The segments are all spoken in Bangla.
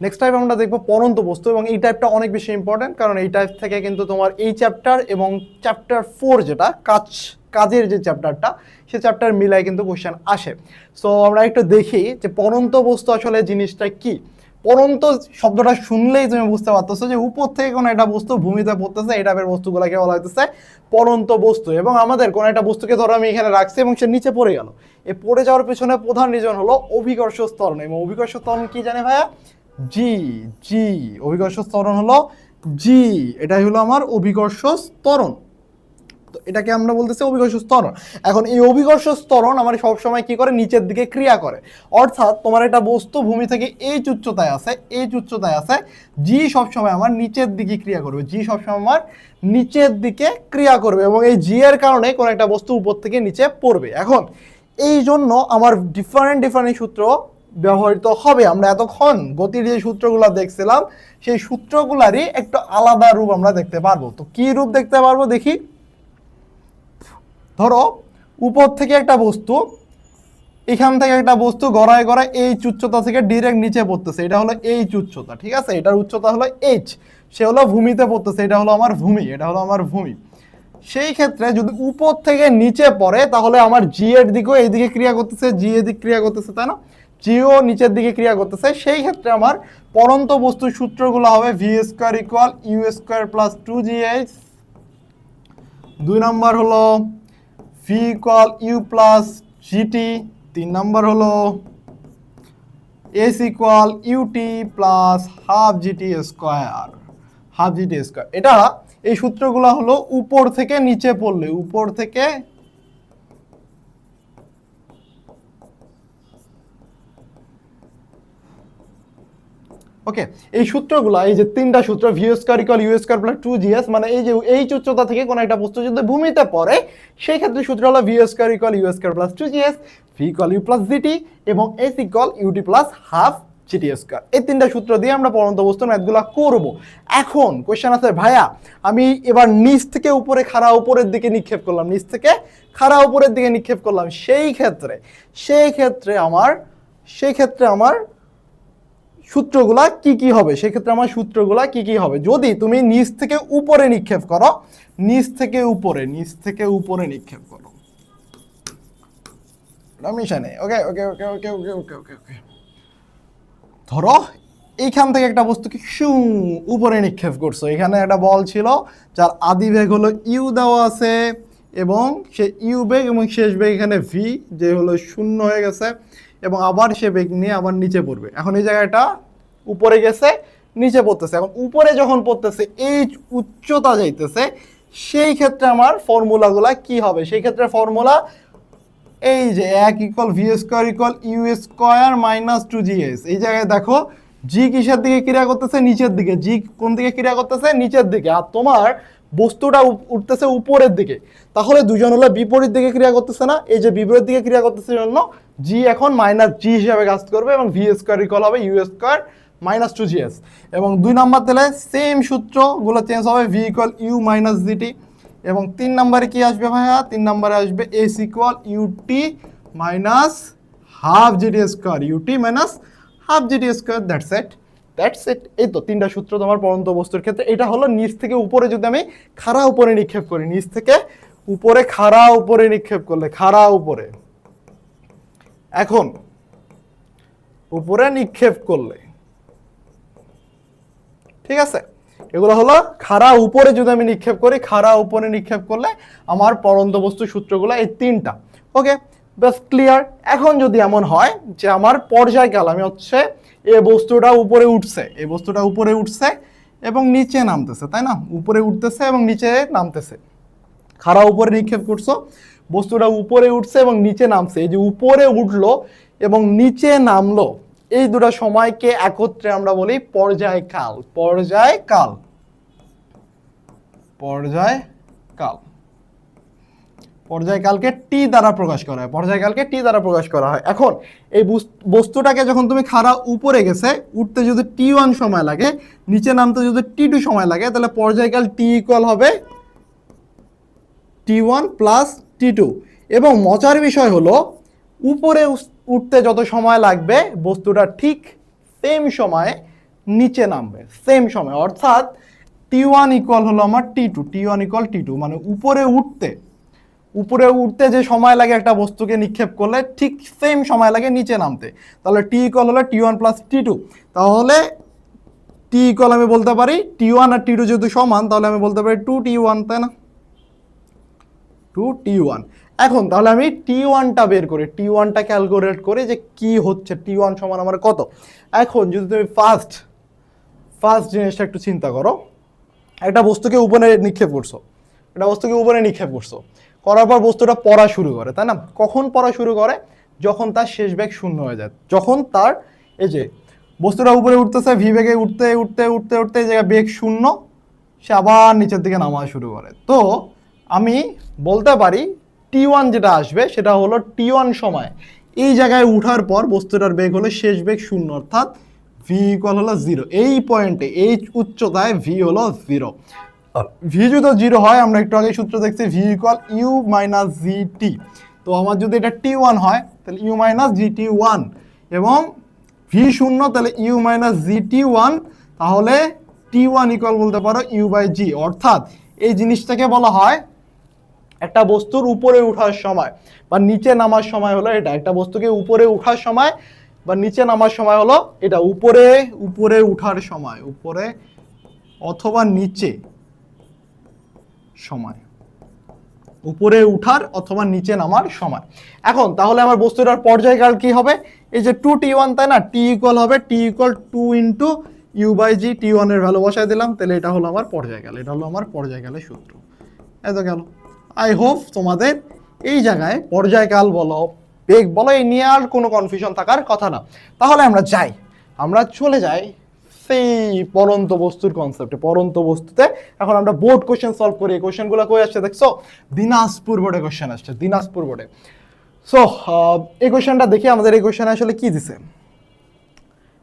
নেক্সট টাইপ আমরা দেখবো পরন্ত বস্তু, এবং এই টাইপটা অনেক বেশি ইম্পর্টেন্ট, কারণ এই টাইপ থেকে কিন্তু তোমার এই চ্যাপ্টার এবং চ্যাপ্টার 4 যেটা কাজের যে চ্যাপ্টারটা, সে চ্যাপ্টার মিলায় কিন্তু কোশ্চেন আসে। সো আমরা একটু দেখি যে পরন্ত বস্তু আসলে জিনিসটা কি। পরন্ত শব্দটা শুনলেই তুমি বুঝতে পারতেছো যে উপর থেকে কোনো একটা বস্তু ভূমিতে পড়তেছে, এই টাইপের বস্তুগুলোকে বলা হইতেছে পরন্ত বস্তু। এবং আমাদের কোনো একটা বস্তুকে ধরো আমি এখানে রাখছি এবং সে নিচে পড়ে গেল, এই পড়ে যাওয়ার পেছনে প্রধান রিজন হলো অভিকর্ষ ত্বরণ। এবং অভিকর্ষ ত্বরণ কি জানে ভাইয়া? জি, জি, অভিকর্ষ ত্বরণ হলো জি, এটাই হলো আমার অভিকর্ষ ত্বরণ। তো এটাকে আমরা বলতেছি অভিকর্ষ ত্বরণ। এখন এই অভিকর্ষ ত্বরণ আমার সবসময় কি করে? নিচের দিকে ক্রিয়া করে। অর্থাৎ তোমার একটা বস্তু ভূমি থেকে এই উচ্চতায় আছে, এই উচ্চতায় আছে, জি সবসময় আমার নিচের দিকে ক্রিয়া করবে, জি সবসময় আমার নিচের দিকে ক্রিয়া করবে, এবং এই জি এর কারণে কোনো একটা বস্তু উপর থেকে নিচে পড়বে। এখন এই জন্য আমার ডিফারেন্ট সূত্র ব্যবহৃত হবে। আমরা এতক্ষণ গতির যে সূত্রগুলো দেখছিলাম, সেই সূত্রগুলারই একটু আলাদা রূপ আমরা দেখতে পারবো। তো কি রূপ দেখতে পারবো দেখি। ধরো উপর থেকে একটা বস্তু, এখান থেকে একটা বস্তু গড়ায় গড়ায় এই উচ্চতা থেকে ডিরেক্ট নিচে পড়তেছে, এটা হলো এই উচ্চতা, ঠিক আছে? এটার উচ্চতা হলো এইচ, সে হলো ভূমিতে পড়তেছে, এটা হলো আমার ভূমি, এটা হলো আমার ভূমি। সেই ক্ষেত্রে যদি উপর থেকে নিচে পড়ে, তাহলে আমার জি এর দিকেও এইদিকে ক্রিয়া করতেছে, জি এর দিক ক্রিয়া করতেছে, তাই না? জিও নিচের দিকে ক্রিয়া করতেছে। সেই ক্ষেত্রে আমার পরন্ত বস্তুর সূত্রগুলো হবে V square equal you square plus 2gh। 2 নম্বর হলো V equal you plus GT. 3 নম্বর হলো S equal UT plus half GT square, half GT square. এটা এই সূত্রগুলো হলো উপর থেকে নিচে পড়লে, উপর থেকে ওকে, এই সূত্রগুলো, এই যে তিনটা সূত্র V square equal you square plus 2gh, মানে এই যে এই উচ্চতা থেকে কোনো একটা বস্তু যদি ভূমিতে পড়ে, সেই ক্ষেত্রে সূত্র হলো v square equal you square plus 2gh, v equal you plus g t, এবং s equal UT plus half GT square. এই তিনটা সূত্র দিয়ে আমরা পরন্ত বস্তুর ম্যাথগুলো করব। এখন কোশ্চেন আছে, ভাইয়া আমি এবার নিচ থেকে উপরে খাড়া উপরের দিকে নিক্ষেপ করলাম, নিচ থেকে খাড়া উপরের দিকে নিক্ষেপ করলাম, সেই ক্ষেত্রে আমার সূত্রগুলা কি কি হবে? সেক্ষেত্রে আমার সূত্রগুলা কি কি হবে? যদি তুমি নিচ থেকে উপরে নিক্ষেপ করো, নিচ থেকে উপরে নিক্ষেপ করো, মিশানে ওকে ওকে ওকে ওকে ওকে ওকে ওকে ওকে ধরো এইখান থেকে একটা বস্তুকে উপরে নিক্ষেপ করছো, এখানে একটা বল ছিল যার আদি বেগ হলো ইউ দেওয়া আছে, এবং সে ইউ বেগ এবং শেষ বেগ এখানে ভি, যে হলো 0 হয়ে গেছে, এবং আবার সে বেগ নিয়ে আবার নিচে পড়বে। এখন এই জায়গাটা উপরে গেছে, নিচে পড়তেছে। এখন উপরে যখন পড়তেছে, এই উচ্চতা যাইতেছে, সেই ক্ষেত্রে আমার ফর্মুলাগুলা কি হবে? সেই ক্ষেত্রে ফর্মুলা এই যে 1 equal V square equal you square minus 2gh। এই জায়গায় দেখো জি কিসের দিকে ক্রিয়া করতেছে? নিচের দিকে। জি কোন দিকে ক্রিয়া করতেছে? নিচের দিকে। আর তোমার বস্তুটা উঠতেছে উপরের দিকে, তাহলে দুজন হলো বিপরীত দিকে ক্রিয়া করতেছে না? এই যে বিপরীত দিকে ক্রিয়া করতেছে জন্য জি এখন মাইনাস জি হিসাবে কাজ করবে, এবং ভি স্কোয়ার ইকুয়াল হবে ইউ স্কোয়ার মাইনাস 2gh। এবং 2 নাম্বার দিলে সেম সূত্রগুলো চেঞ্জ হবে, V equal U minus GT. এবং 3 নম্বরে কি আসবে ভাইয়া? 3 নম্বরে আসবে S equal UT minus half GT square, UT minus half GT square. That's it. এই তো তিনটা সূত্র তোমার পরন্ত বস্তুর ক্ষেত্রে। এটা হলো নিচ থেকে উপরে যদি আমি খাড়া উপরে নিক্ষেপ করি, নিচ থেকে উপরে খাড়া উপরে নিক্ষেপ করলে, খাড়া উপরে, এখন উপরে নিক্ষেপ করলে, ঠিক আছে? এগুলো হলো খাড়া উপরে যদি আমি নিক্ষেপ করি, খাড়া উপরে নিক্ষেপ করলে আমার পরন্ত বস্তুর সূত্রগুলো এই তিনটা। ওকে, বেশ ক্লিয়ার। এখন যদি এমন হয় যে আমার পর্যায়কাল, আমি হচ্ছে এই বস্তুটা উপরে উঠছে এবং নিচে নামতেছে, তাই না? উপরে উঠতেছে এবং নিচে নামতেছে। খাড়া উপরে নিক্ষেপ করছো, বস্তুটা উপরে উঠছে এবং নিচে নামছে। এই যে উপরে উঠলো এবং নিচে নামলো, এই দুটো সময়কে একত্রে আমরা বলি পর্যায়কাল। পর্যায়কালকে টি দ্বারা প্রকাশ করা হয়। এখন এই বস্তুটাকে যখন তুমি খাড়া উপরে গেছে, উঠতে যদি t1 সময় লাগে, নিচে নামতে যদি t2 সময় লাগে, তাহলে পর্যায়কাল t ইকুয়াল হবে t1 প্লাস t2। এবং মজার বিষয় হলো, উপরে উঠতে যত সময় লাগবে, বস্তুটা ঠিক সেম সময়ে নিচে নামবে সেম সময়, অর্থাৎ T1 ইকুয়াল হলো আমার T2, T1 ইকুয়াল T2, মানে উপরে উঠতে যে সময় লাগে একটা বস্তুকে নিক্ষেপ করলে ঠিক সেম সময় লাগে নিচে নামতে। তাহলে T ইকুয়াল হলো T1 প্লাস T2। তাহলে T ইকুয়াল আমি বলতে পারি T1 আর T2 যেহেতু সমান, তাহলে আমি বলতে পারি 2T1, তাই না? 2T1। এখন তাহলে আমি T1টা বের করি, T1টা ক্যালকুলেট করি যে কি হচ্ছে, T1 সমান আমার কত। এখন যদি তুমি ফার্স্ট জিনিসটা একটু চিন্তা করো, একটা বস্তুকে উপরে নিক্ষেপ করছো, করার পর বস্তুটা পড়া শুরু করে, তাই না? কখন পড়া শুরু করে? যখন তার শেষ বেগ শূন্য হয়ে যায়, যখন তার এই যে বস্তুটা উপরে উঠতেছে, ভি বেগে উঠতে এই জায়গায় বেগ শূন্য, সে আবার নিচের দিকে নামা শুরু করে। তো আমি বলতে পারি T1 যেটা আসবে সেটা হলো T1 সময় এই জায়গায় উঠার পর বস্তুটার বেগ হলো শেষ বেগ শূন্য, অর্থাৎ ভি ইকুয়াল হলো 0। এই পয়েন্টে, এই উচ্চতায় ভি হলো 0। ভি যদি 0 হয়, আমরা একটু আগে সূত্র দেখছি V equal U minus GT. তো আমার যদি এটা T1 হয় তাহলে ইউ মাইনাস GT1, এবং ভি শূন্য, তাহলে ইউ মাইনাস GT1, তাহলে T1 ইকুয়াল বলতে পারো ইউ বাই জি। অর্থাৎ এই জিনিসটাকে বলা হয় একটা বস্তুর উপরে ওঠার সময় বা নিচে নামার সময় হলো এটা। একটা বস্তুকে উপরে ওঠার সময় বা নিচে নামার সময় হলো এটা, উপরে ওঠার সময়, উপরে অথবা নিচে সময়, উপরে উঠার অথবা নিচে নামার সময়। এখন তাহলে আমার বস্তুটার পর্যায়কাল কি হবে? এই যে 2T1, তাই না? T ইকুয়াল হবে T equal 2 into U by G. T1 এর ভ্যালু বসাই দিলাম, তাহলে এটা হলো আমার পর্যায়কাল। এটা হলো আমার পর্যায়কালের সূত্র। এত গেল। আই হোপ তোমাদের এই জায়গায় পর্যায়কাল বলো, বেগ বলো, এই নিয়ে আর কোনো কনফিউশন থাকার কথা না। তাহলে আমরা চলে যাই সেই পরন্ত বস্তুর কনসেপ্টে। পরন্ত বস্তুতে এখন আমরা বোর্ড কোশ্চেন সলভ করি। এই কোশ্চেনগুলো কই আসছে দেখছো? দিনাজপুর বোর্ডে কোশ্চেন আসছে, দিনাজপুর বোর্ডে। সো এই কোশ্চেনটা দেখি, আমাদের এই কোশ্চেনে আসলে কি দিছে।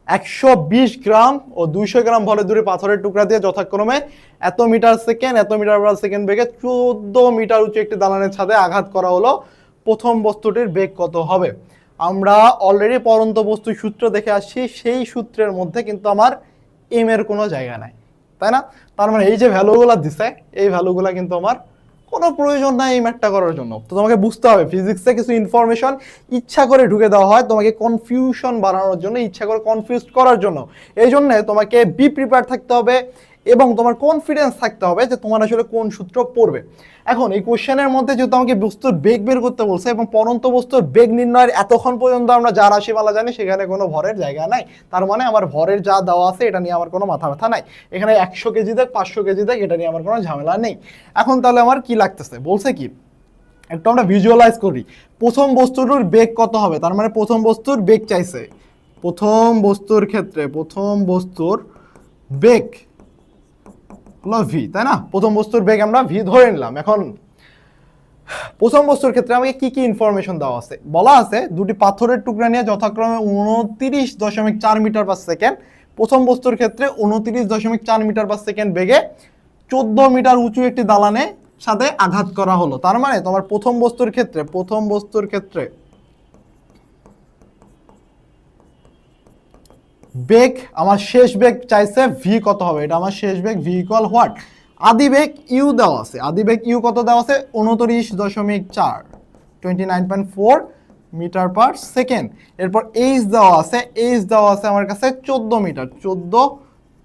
120 গ্রাম ও 200 গ্রাম ভরের দুটি পাথরের টুকরা দিয়ে যথাক্রমে এত মিটার পার সেকেন্ড বেগে 14 মিটার উঁচু একটি দালানের ছাদে আঘাত করা হলো। প্রথম বস্তুটির বেগ কত হবে? আমরা অলরেডি পরন্ত বস্তুর সূত্র দেখে আসছি, সেই সূত্রের মধ্যে কিন্তু আমার এম এর কোনো জায়গা নাই, তাই না? তার মানে এই যে ভ্যালুগুলো দিছে, এই ভ্যালুগুলো কিন্তু আমার কোনো প্রয়োজন নাই এই ম্যাথটা করার জন্য। তো তোমাকে বুঝতে হবে ফিজিক্সে কিছু ইনফরমেশন ইচ্ছা করে ঢুকে দেওয়া হয় তোমাকে কনফিউশন বাড়ানোর জন্য, ইচ্ছা করে কনফিউজ করার জন্য। এই জন্য তোমাকে বি প্রিপেয়ার থাকতে হবে এবং তোমার কনফিডেন্স থাকতে হবে যে তোমার আসলে কোন সূত্র পড়বে। এখন এই কোশ্চেনের মধ্যে যেহেতু আমাকে বস্তুর বেগ বের করতে বলছে এবং পরন্ত বস্তুর বেগ নির্ণয়ের এতক্ষণ পর্যন্ত আমরা যা রাশিমালা জানি সেখানে কোনো ভরের জায়গা নাই, তার মানে আমার ভরের যা দেওয়া আছে এটা নিয়ে আমার কোনো মাথা ব্যথা নাই। এখানে 100 কেজি দেখ 500 কেজি দেখ এটা নিয়ে আমার কোনো ঝামেলা নেই। এখন তাহলে আমার কি লাগতেছে, বলছে কি একটু আমরা ভিজুয়ালাইজ করি প্রথম বস্তুর বেগ কত হবে। তার মানে প্রথম বস্তুর বেগ চাইছে, প্রথম বস্তুর ক্ষেত্রে প্রথম বস্তুর বেগ হলো ভি, তাই না? প্রথম বস্তুর বেগ আমরা ভি ধরে নিলাম। এখন প্রথম বস্তুর ক্ষেত্রে আমাকে কি কি ইনফরমেশন দেওয়া আছে? বলা আছে দুটি পাথরের টুকরা নিয়ে যথাক্রমে 29.4 মিটার পার সেকেন্ড, প্রথম বস্তুর ক্ষেত্রে 29.4 মিটার পার সেকেন্ড বেগে 14 মিটার উঁচু একটি দালানে সাথে আঘাত করা হলো। তার মানে তোমার প্রথম বস্তুর ক্ষেত্রে বেগ, আমার শেষ বেগ চাইছে ভি কত হবে। এটা আমার শেষ বেগ ভি ইকুয়াল হোয়াট? আদি বেগ ইউ দেওয়া আছে, আদি বেগ ইউ কত দেওয়া আছে? 29.4, 29.4 মিটার পার সেকেন্ড। এরপর এইচ দেওয়া আছে আমার কাছে 14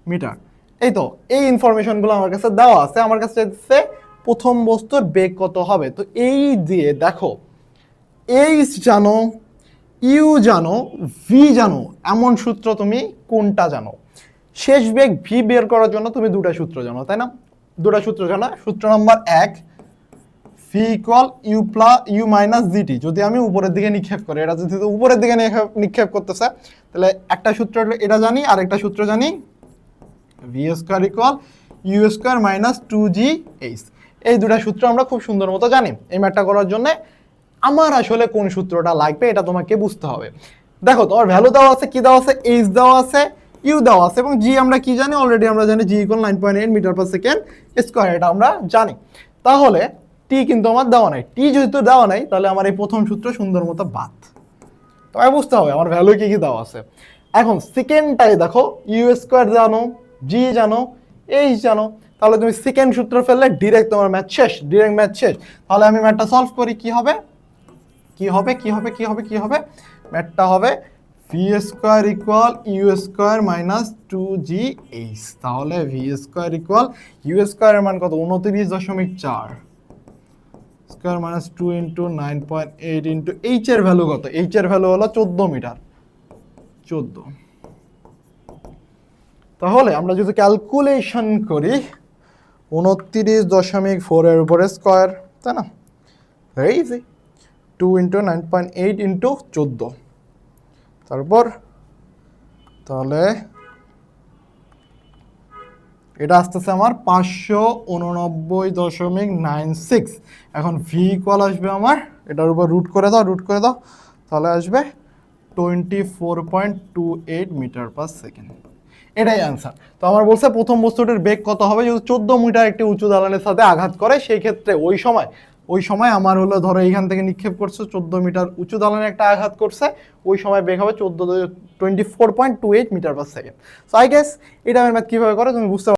মিটার। এই তো এই ইনফরমেশনগুলো আমার কাছে দেওয়া আছে। আমার কাছে প্রথম বস্তুর বেগ কত হবে। তো এই দিয়ে দেখো এইচ জানো, ইউ জানো, ভি জানো, এমন সূত্র তুমি কোনটা জানো? শেষ বেগ ভি বের করার জন্য তুমি দুটা সূত্র জানো, তাই না? দুটা সূত্র জানো। সূত্র number 1, V equal U minus GT. যদি আমি উপরের দিকে নিক্ষেপ করি, এটা যদি উপরের দিকে নিক্ষেপ করতেছে তাহলে একটা সূত্র এটা জানি, আর একটা সূত্র জানি V square equal you square minus 2gh। এই দুটা সূত্র আমরা খুব সুন্দর মতো জানি। এই ম্যাথটা করার জন্য আমার আসলে কোন সূত্রটা লাগবে এটা তোমাকে বুঝতে হবে। দেখো তোমার ভ্যালু দেওয়া আছে, কি দেওয়া আছে? এইচ দেওয়া আছে, ইউ দেওয়া আছে, এবং জি আমরা কি জানি? অলরেডি আমরা জানি g equal 9.8 metre per second square, এটা আমরা জানি। তাহলে টি কিন্তু আমার দেওয়া নাই, টি যেহেতু দেওয়া নাই তাহলে আমার এই প্রথম সূত্র সুন্দর মতো বাদ। তবে বুঝতে হবে আমার ভ্যালু কি কি দেওয়া আছে। এখন সেকেন্ডটাই দেখো ইউ স্কোয়ার জানো, জি জানো, এইচ জানো, তাহলে তুমি সেকেন্ড সূত্র ফেললে ডিরেক্ট তোমার ম্যাথ শেষ, ডিরেক্ট ম্যাথ শেষ। তাহলে আমি ম্যাথটা সলভ করি, কি হবে কি হবে কি হবে কি হবে কি হবে, ম্যাথটা হবে V square equal you square minus two G H. তাহলে ভি স্কোয়ার ইকুয়াল ইউ স্কোয়ারের মান কত 29.4 square minus 2 into 9.8 into H এর ভ্যালু কত, এইচ এর ভ্যালু হলো 14 মিটার, 14। তাহলে আমরা যদি ক্যালকুলেশন করি 29.4 এর উপরে স্কোয়ার, তাই না, ভেরি ইজি, 2 ইন্টু 9.8 ইন্টু 14, তারপর তাহলে এটা আসতেছে আমার 589.96। এখন ভি ইকুয়াল আসবে আমার, এটার উপর রুট করে দাও, রুট করে দাও, তাহলে আসবে 24.28 মিটার পার সেকেন্ড। এটাই অ্যান্সার। তো আমার বলছে প্রথম বস্তুটার বেগ কত হবে যদি 14 মিটার একটি উঁচু দালানের সাথে আঘাত করে, সেই ক্ষেত্রে ওই সময় আমার হলো ধরো এইখান থেকে নিক্ষেপ করছে 14 মিটার উঁচু দালানে একটা আঘাত করছে, ওই সময় বেগ হবে 24.28 metre per second. So I guess এটা আমার ম্যাথ কীভাবে করে তুমি বুঝতে